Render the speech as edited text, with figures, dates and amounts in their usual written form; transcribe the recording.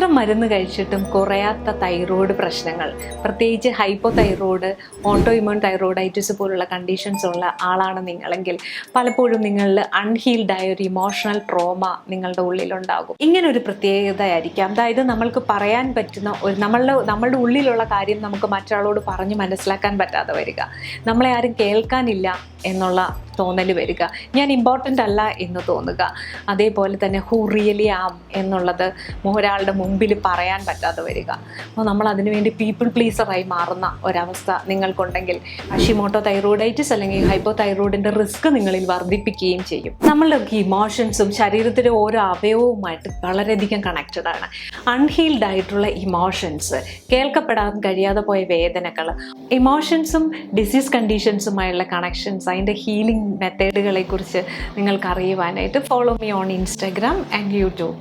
എത്ര മരുന്ന് കഴിച്ചിട്ടും കുറയാത്ത തൈറോയ്ഡ് പ്രശ്നങ്ങൾ, പ്രത്യേകിച്ച് ഹൈപ്പോതൈറോയ്ഡ്, ഓട്ടോ ഇമ്യൂൺ തൈറോയിഡൈറ്റിസ് പോലുള്ള കണ്ടീഷൻസ് ഉള്ള ആളാണ് നിങ്ങളെങ്കിൽ പലപ്പോഴും നിങ്ങളിൽ അൺഹീൽഡായ ഒരു ഇമോഷണൽ ട്രോമ നിങ്ങളുടെ ഉള്ളിലുണ്ടാകും. ഇങ്ങനൊരു പ്രത്യേകതയായിരിക്കാം. അതായത് നമ്മൾക്ക് പറയാൻ പറ്റുന്ന ഒരു നമ്മളുടെ ഉള്ളിലുള്ള കാര്യം നമുക്ക് മറ്റൊരാളോട് പറഞ്ഞ് മനസ്സിലാക്കാൻ പറ്റാതെ വരിക, നമ്മളെ ആരും കേൾക്കാനില്ല എന്നുള്ള തോന്നൽ വരിക, ഞാൻ ഇമ്പോർട്ടൻ്റ് അല്ല എന്ന് തോന്നുക, അതേപോലെ തന്നെ ഹൂ റിയലി ആം എന്നുള്ളത് ഒരാളുടെ മുമ്പിൽ പറയാൻ പറ്റാതെ വരിക. അപ്പോൾ നമ്മൾ അതിനുവേണ്ടി പീപ്പിൾ പ്ലീസറായി മാറുന്ന ഒരവസ്ഥ നിങ്ങൾക്കുണ്ടെങ്കിൽ ഹഷിമോട്ടോ തൈറോയിഡൈറ്റിസ് അല്ലെങ്കിൽ ഹൈപ്പോ തൈറോയിഡിൻ്റെ റിസ്ക് നിങ്ങളിൽ വർദ്ധിപ്പിക്കുകയും ചെയ്യും. നമ്മളുടെ ഇമോഷൻസും ശരീരത്തിലെ ഓരോ അവയവവുമായിട്ട് വളരെയധികം കണക്റ്റഡ് ആണ്. അൺഹീൽഡ് ആയിട്ടുള്ള ഇമോഷൻസ്, കേൾക്കപ്പെടാൻ കഴിയാതെ പോയ വേദനകൾ, ഇമോഷൻസും ഡിസീസ് കണ്ടീഷൻസുമായുള്ള കണക്ഷൻസ്, അതിൻ്റെ ഹീലിംഗ് മെത്തേഡുകളെ കുറിച്ച് നിങ്ങൾക്ക് അറിയുവാനായിട്ട് follow me on Instagram and YouTube.